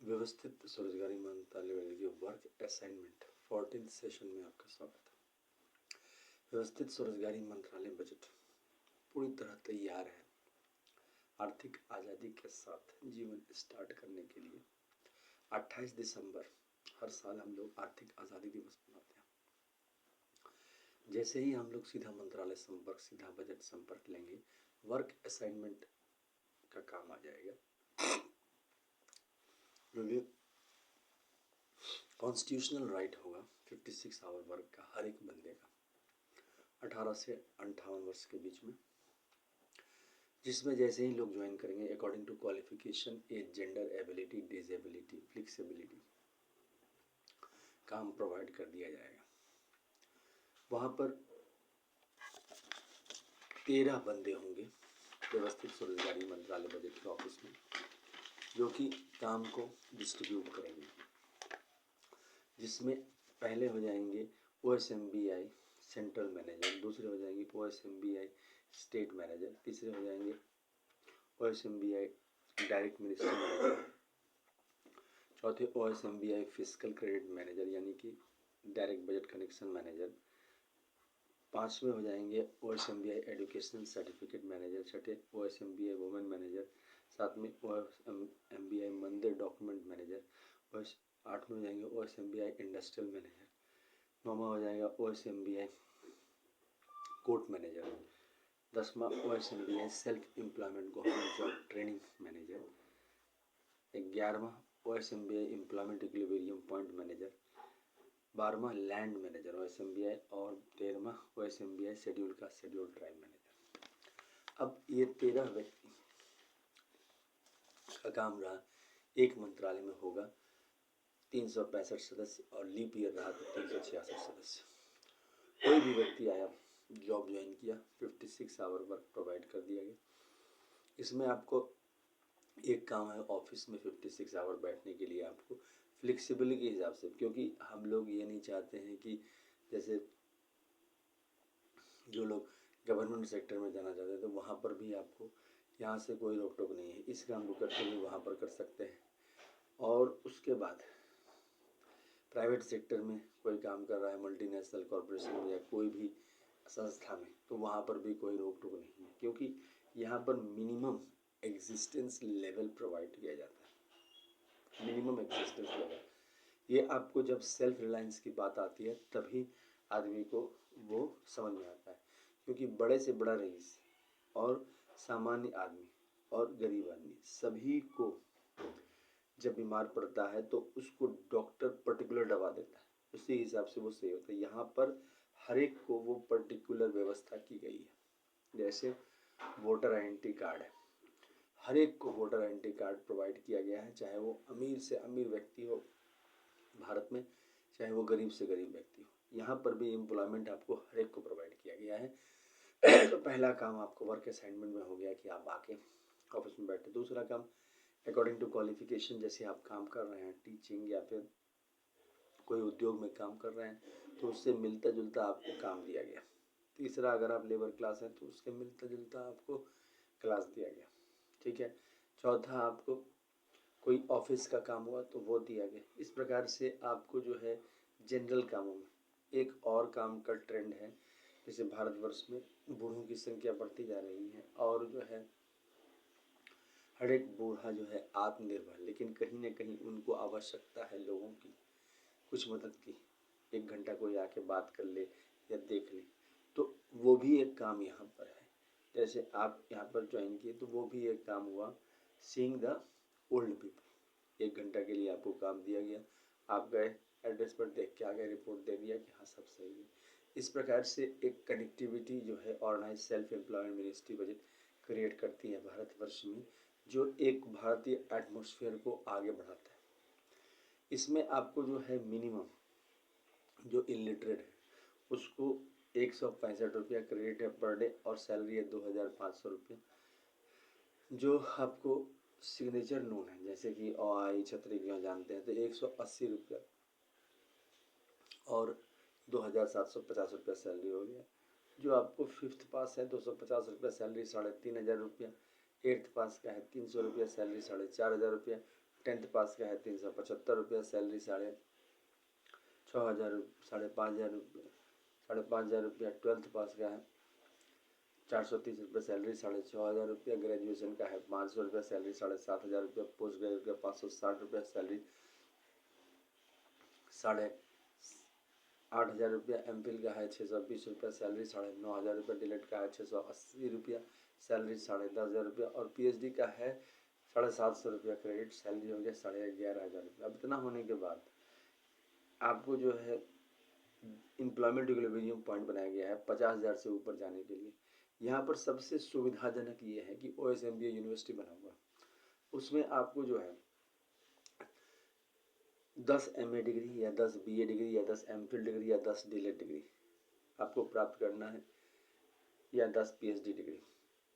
व्यवस्थित स्वरोजगारी मंत्रालय की वर्क असाइनमेंट 14th सेशन में आपका स्वागत है। व्यवस्थित स्वरोजगारी मंत्रालय बजट पूरी तरह तैयार है आर्थिक आज़ादी के साथ जीवन स्टार्ट करने के लिए। 28 दिसंबर हर साल हम लोग आर्थिक आज़ादी दिवस मनाते हैं। जैसे ही हम लोग सीधा मंत्रालय संपर्क, सीधा बजट संपर्क लेंगे, वर्क असाइनमेंट का काम आ जाएगा। कॉन्स्टिट्यूशनल राइट होगा 56 आवर वर्क का हर एक बंदे का 18 से 58 वर्ष के बीच में, जिसमें जैसे ही लोग ज्वाइन करेंगे according to qualification, age, gender, ability, disability, flexibility काम प्रोवाइड कर दिया जाएगा। वहाँ पर 13 बंदे होंगे व्यवस्थित स्वरोजगारी मंत्रालय बजट के ऑफिस में, जो कि काम को डिस्ट्रीब्यूट करेंगे, जिसमें पहले हो जाएंगे OSMBI सेंट्रल मैनेजर, दूसरे हो जाएंगे OSMBI स्टेट मैनेजर, तीसरे हो जाएंगे OSMBI डायरेक्ट मिनिस्ट्री मैनेजर, चौथे OSMBI फिस्कल क्रेडिट मैनेजर यानी कि डायरेक्ट बजट कनेक्शन मैनेजर, पांचवें हो जाएंगे OSMBI एजुकेशनल सर्टिफिकेट मैनेजर, छठे OSMBI वुमेन मैनेजर, सातवें OSMBI मंदिर डॉक्यूमेंट मैनेजर, आठवें हो जाएंगे OSMBI इंडस्ट्रियल मैनेजर, नौवां हो जाएगा OSMBI कोर्ट मैनेजर, 10वां OSMBI self employment government job training manager, 11वां OSMBI employment equilibrium point manager, 12वां लैंड मैनेजर OSMBI और 13वां OSMBI शेड्यूल का शेड्यूल ट्राइब मैनेजर। अब ये 13 व्यक्ति का काम रहा, एक मंत्रालय में होगा 365 सदस्य और लीप ईयर रहा तो 366 सदस्य। कोई भी व्यक्ति आया, जॉब ज्वाइन किया, 56 आवर वर्क प्रोवाइड कर दिया गया। इसमें आपको एक काम है ऑफिस में 56 आवर बैठने के लिए आपको फ्लेक्सिबिलिटी के हिसाब से, क्योंकि हम लोग ये नहीं चाहते हैं कि जैसे जो लोग गवर्नमेंट सेक्टर में जाना चाहते हैं तो वहाँ पर भी आपको यहाँ से कोई रोक टोक नहीं है, इस काम को करते हुए वहाँ पर कर सकते हैं। और उसके बाद प्राइवेट सेक्टर में कोई काम कर रहा है मल्टीनेशनल कॉरपोरेशन में या कोई भी संस्था में, तो वहाँ पर भी कोई रोक टोक नहीं है, क्योंकि यहाँ पर मिनिमम एग्जिस्टेंस लेवल प्रोवाइड किया जाता है। मिनिमम एग्जिस्टेंस लेवल, ये आपको जब सेल्फ रिलायंस की बात आती है तभी आदमी को वो समझ में आता है, क्योंकि बड़े से बड़ा रईस और सामान्य आदमी और गरीब आदमी सभी को जब बीमार पड़ता है तो उसको डॉक्टर पर्टिकुलर दवा देता है, उसी हिसाब से वो सही होता है। यहाँ पर हर एक को वो पर्टिकुलर व्यवस्था की गई है। जैसे वोटर आइडेंटिटी कार्ड है, हर एक को वोटर आइडेंटिटी कार्ड प्रोवाइड किया गया है, चाहे वो अमीर से अमीर व्यक्ति हो भारत में, चाहे वो गरीब से गरीब व्यक्ति हो। यहाँ पर भी एम्प्लॉयमेंट आपको हर एक को प्रोवाइड किया गया है। तो पहला काम आपको वर्क असाइनमेंट में हो गया कि आप आके ऑफिस में बैठे। दूसरा काम अकॉर्डिंग टू क्वालिफिकेशन, जैसे आप काम कर रहे हैं टीचिंग या फिर कोई उद्योग में काम कर रहे हैं तो उससे मिलता जुलता आपको काम दिया गया। तीसरा, अगर आप लेबर क्लास हैं तो उसके मिलता जुलता आपको क्लास दिया गया, ठीक है। चौथा, आपको कोई ऑफिस का काम हुआ तो वो दिया गया। इस प्रकार से आपको जो है जनरल कामों में एक और काम का ट्रेंड है, जैसे भारतवर्ष में बूढ़ों की संख्या बढ़ती जा रही है और जो है हर एक बूढ़ा जो है आत्मनिर्भर, लेकिन कहीं ना कहीं उनको आवश्यकता है लोगों की कुछ मदद की, 1 घंटा कोई आके बात कर ले या देख ले, तो वो भी एक काम यहाँ पर है। जैसे आप यहाँ पर ज्वाइन किए तो वो भी एक काम हुआ, सीइंग द ओल्ड पीपल। 1 घंटा के लिए आपको काम दिया गया, आप गए एड्रेस पर देख के आ गए, रिपोर्ट दे दिया कि हाँ सब सही है। इस प्रकार से एक कनेक्टिविटी जो है organise self employment ministry budget create करती है भारतवर्ष में, जो एक भारतीय एटमॉस्फेयर को आगे बढ़ाता है। इसमें आपको जो है मिनिमम जो इलिटरेट है उसको 165 रुपया क्रेडिट है पर डे और सैलरी है 2500 रुपये। जो आपको सिग्नेचर नोन है, जैसे कि आई छतरी क्यों जानते हैं, तो 180 रुपया और 2750 रुपया सैलरी हो गया। जो आपको 5th पास है 250 रुपया सैलरी, 3500 रुपया। 8th पास का है 300 रुपया सैलरी, 4500 रुपया। 10th पास का है 375 रुपया सैलरी, 6,500 5,500 रुपया। 12th पास का है 430 रुपये सैलरी, 6,500 रुपया। ग्रेजुएशन का है 500 रुपया सैलरी, 7,500 रुपया। पोस्ट ग्रेजुएट का 560 रुपया सैलरी, 8,500 रुपया। एमफिल का है 620 रुपया सैलरी, 9,500 रुपया। डिलेट का है 680 रुपया सैलरी, 10,500 रुपया। और पीएचडी का है 750 रुपया क्रेडिट, सैलरी हो गया 11,500 रुपया। अब इतना होने के बाद आपको जो है एम्प्लॉयमेंट इक्विलिब्रियम पॉइंट बनाया गया है 50,000 से ऊपर जाने के लिए। यहाँ पर सबसे सुविधाजनक ये है कि OSMBA यूनिवर्सिटी बना हुआ, उसमें आपको जो है 10 MA डिग्री या 10 BA डिग्री या 10 MPhil डिग्री या 10 डीलेट डिग्री आपको प्राप्त करना है, या 10 PhD डिग्री,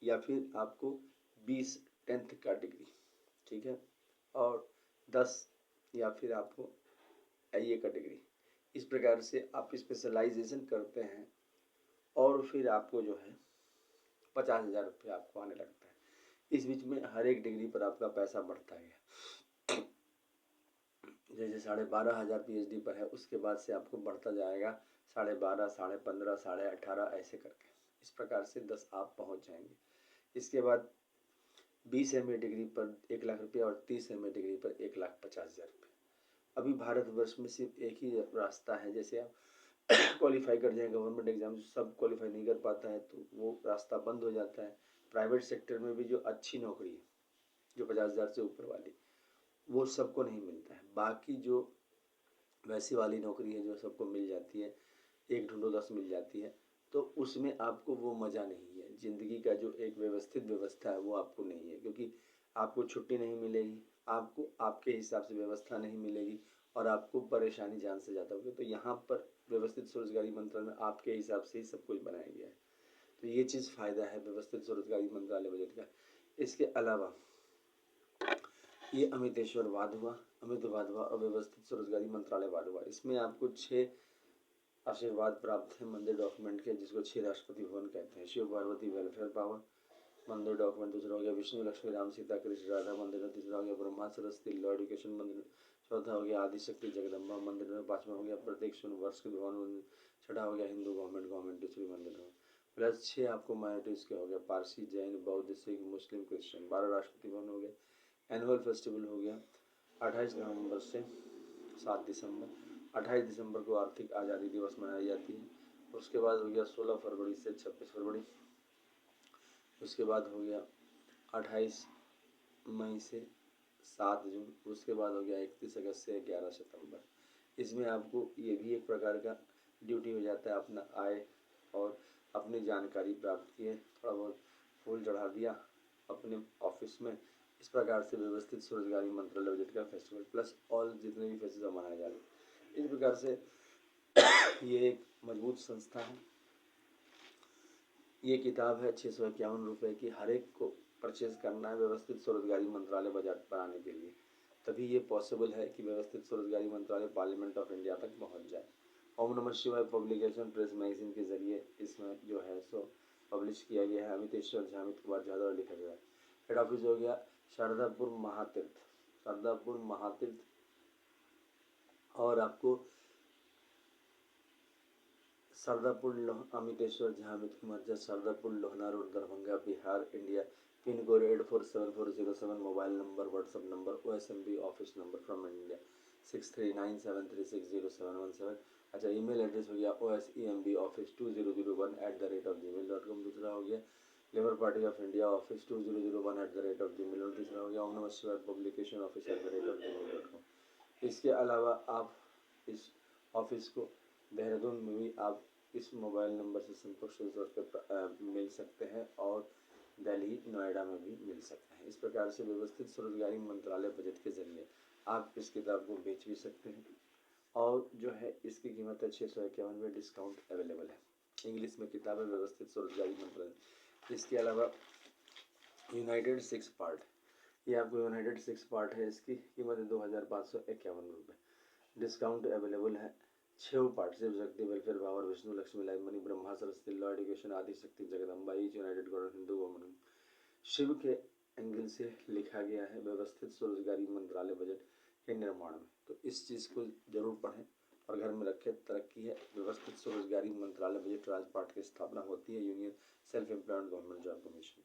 या फिर आपको 20 10th का डिग्री, ठीक है, और 10 या फिर आपको IA का डिग्री। इस प्रकार से आप स्पेशलाइजेशन करते हैं और फिर आपको जो है 50,000 रुपये आपको आने लगता है। इस बीच में हर एक डिग्री पर आपका पैसा बढ़ता गया। जैसे 12,500 PhD पर है, उसके बाद से आपको बढ़ता जाएगा 12,500, 15,500, 18,500 ऐसे करके। इस प्रकार से 10 आप पहुंच जाएंगे। इसके बाद 20 MA डिग्री पर 1 लाख रुपया और 30 MA डिग्री पर 1,50,000 रुपये। अभी भारतवर्ष में सिर्फ एक ही रास्ता है, जैसे आप क्वालिफाई कर जाए गवर्नमेंट एग्जाम, सब क्वालिफाई नहीं कर पाता है तो वो रास्ता बंद हो जाता है। प्राइवेट सेक्टर में भी जो अच्छी नौकरी है, जो 50,000 से ऊपर वाली, वो सबको नहीं मिलता है। बाकी जो वैसी वाली नौकरी है जो सबको मिल जाती है, 1 ढूंढो 10 मिल जाती है, तो उसमें आपको वो मज़ा नहीं है। ज़िंदगी का जो एक व्यवस्थित व्यवस्था है वो आपको नहीं है, क्योंकि आपको छुट्टी नहीं मिलेगी, आपको आपके हिसाब से व्यवस्था नहीं मिलेगी और आपको परेशानी जान से ज़्यादा होगी। तो यहाँ पर व्यवस्थित स्वरोजगारी मंत्रालय में आपके हिसाब से ही सब कुछ बनाया गया है। तो ये चीज़ फ़ायदा है व्यवस्थित स्वरोजगारी मंत्रालय बजट का। इसके अलावा ये अमितेश्वर वाद हुआ, और व्यवस्थित स्वरोजगारी मंत्रालय वाद हुआ। इसमें आपको 6 आशीर्वाद प्राप्त है मंदिर डॉक्यूमेंट के, जिसको 6 राष्ट्रपति भवन कहते हैं। शिव पार्वती वेलफेयर पावर मंदिर डॉक्यूमेंट। दूसरा हो गया विष्णु लक्ष्मी राम सीता कृष्ण राधा मंदिर। तीसरा हो गया ब्रह्मा सरस्वती लॉ एजुकेशन मंदिर। चौथा हो गया आदिशक्ति जगदम्बा मंदिर में। 5वां हो गया प्रत्येक वर्ष के भवन मंदिर। 6वां हो गया हिंदू गवर्नमेंट दूसरी मंदिर में। प्लस 6 आपको माइनॉरिटीज़ के हो गया, पारसी, जैन, बौद्ध, सिख, मुस्लिम, क्रिश्चियन। 12 राष्ट्रपति भवन हो गया। एनुअल फेस्टिवल हो गया 28 नवंबर से 7 दिसंबर। 28 दिसंबर को आर्थिक आज़ादी दिवस मनाई जाती है। उसके बाद हो गया 16 फरवरी से 26 फरवरी। उसके बाद हो गया 28 मई से 7 जून। उसके बाद हो गया 31 अगस्त से 11 सितंबर। इसमें आपको ये भी एक प्रकार का ड्यूटी हो जाता है, अपना आय और अपनी जानकारी प्राप्त किए, थोड़ा बहुत फूल चढ़ा दिया अपने ऑफिस में। इस प्रकार से व्यवस्थित स्वरोजगारी मंत्रालय बजट का फेस्टिवल प्लस ऑल जितने भी फेस्टिवल मनाए जा रहे हैं, इस प्रकार से ये एक मजबूत संस्था है। ये किताब है 651 रुपये की, हर एक को परचेज करना है व्यवस्थित स्वरोजगारी मंत्रालय बजट बनाने के लिए। तभी ये पॉसिबल है कि व्यवस्थित स्वरोजगारी मंत्रालय पार्लियामेंट ऑफ इंडिया तक पहुंच जाए। ओम नमः शिवाय पब्लिकेशन प्रेस मैगजीन के जरिए इसमें जो है सो पब्लिश किया गया है। अमितेश्वर झा, अमित कुमार झा द्वारा लिखा गया है। हेड ऑफिस हो गया शारदापुर महातीर्थ। और आपको Sharadapur Amiteshwar Jha, Amit Kumar Jha, Sharadapur Lohna road, Darbhanga, Bihar, India. Pin code 847407। Mobile number, WhatsApp number, OSMB office number from India 6397360717। अच्छा, ईमेल एड्रेस हो गया osembaoffice2001@gmail.com। दूसरा हो गया labour party of India office 2001@gmail। तीसरा हो गया ओम नमः शिवाय पब्लिकेशन ऑफिस@gmail.com। इसके अलावा आप इस ऑफिस को देहरादून में भी आप इस मोबाइल नंबर से संपर्क मिल सकते हैं और दिल्ली, नोएडा में भी मिल सकते हैं। इस प्रकार से व्यवस्थित स्वरोजगारी मंत्रालय बजट के जरिए आप इस किताब को बेच भी सकते हैं। और जो है इसकी कीमत है 651 में, डिस्काउंट अवेलेबल है। इंग्लिश में किताब है व्यवस्थित स्वरोजगारी मंत्रालय। इसके अलावा यूनाइटेड 6 पार्ट, ये आपको यूनाइटेड 6 पार्ट है, इसकी कीमत है 2,551 रुपये। डिस्काउंट अवेलेबल है। 6 part Shiv Shakti welfare power, Vishnu Lakshmi live money, Brahma Saraswati law education, Adi Shakti Jagdamba, each united god, Hindu government. Shiv के एंगल से लिखा गया है व्यवस्थित स्वरोजगारी मंत्रालय बजट के निर्माण में। तो इस चीज़ को जरूर पढ़ें और घर में रखें। तरक्की है व्यवस्थित स्वरोजगारी मंत्रालय बजट राजपाट की स्थापना होती है union self employed government job commission.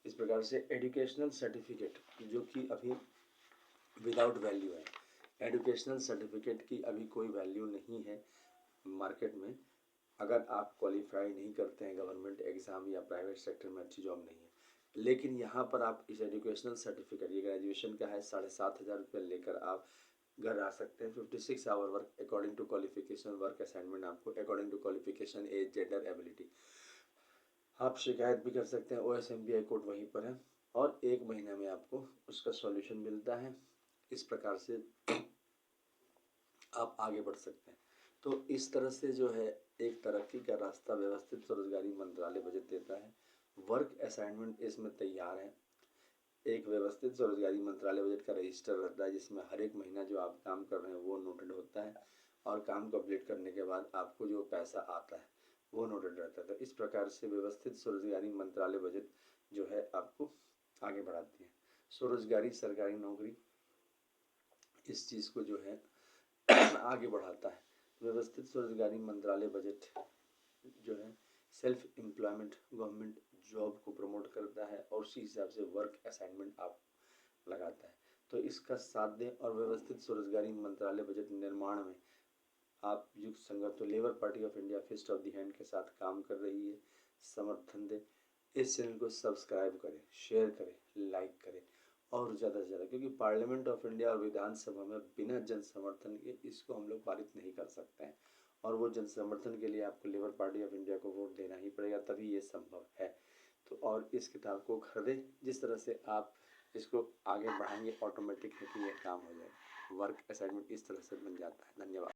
इस प्रकार से एजुकेशनल सर्टिफिकेट जो कि अभी विदाउट वैल्यू है, एजुकेशनल सर्टिफिकेट की अभी कोई वैल्यू नहीं है मार्केट में। अगर आप क्वालिफाई नहीं करते हैं गवर्नमेंट एग्ज़ाम या प्राइवेट सेक्टर में अच्छी जॉब नहीं है, लेकिन यहाँ पर आप इस एजुकेशनल सर्टिफिकेट ये ग्रेजुएशन का है 7,500 रुपये लेकर आप घर आ सकते हैं। 56 hour work according to qualification, work assignment आपको according to qualification, age, gender, ability. आप शिकायत भी कर सकते हैं, OSMBI कोड वहीं पर है और 1 महीने में आपको उसका सॉल्यूशन मिलता है। इस प्रकार से आप आगे बढ़ सकते हैं। तो इस तरह से जो है एक तरक्की का रास्ता व्यवस्थित स्वरोजगारी मंत्रालय बजट देता है। वर्क असाइनमेंट इसमें तैयार है। एक व्यवस्थित स्वरोजगारी मंत्रालय बजट का रजिस्टर रहता है जिसमें हर एक महीना जो आप काम कर रहे हैं वो नोटेड होता है और काम कंप्लीट करने के बाद आपको जो पैसा आता है वो नोटेड रहता है। तो इस प्रकार से व्यवस्थित स्वरोजगारी मंत्रालय बजट जो है आपको आगे बढ़ाती है। स्वरोजगारी सरकारी नौकरी इस चीज़ को जो है आगे बढ़ाता है। व्यवस्थित स्वरोजगारी मंत्रालय बजट जो है सेल्फ एम्प्लॉयमेंट गवर्नमेंट जॉब को प्रमोट करता है और उसी हिसाब से वर्क असाइनमेंट आप लगाता है। तो इसका साथ दें और व्यवस्थित स्वरोजगारी मंत्रालय बजट निर्माण में आप युक्त संगत तो labour party of India fist of the hand के साथ काम कर रही है। समर्थन दें, इस चैनल को सब्सक्राइब करें, शेयर करें, लाइक करें और ज़्यादा से ज़्यादा, क्योंकि पार्लियामेंट ऑफ इंडिया और विधानसभा में बिना जन समर्थन के इसको हम लोग पारित नहीं कर सकते हैं और वो जन समर्थन के लिए आपको लेबर पार्टी ऑफ इंडिया को वोट देना ही पड़ेगा, तभी ये संभव है। तो और इस किताब को खरीदें। जिस तरह से आप इसको आगे बढ़ाएंगे ऑटोमेटिक है कि यह काम हो जाएगा। वर्क असाइनमेंट इस तरह से बन जाता है। धन्यवाद।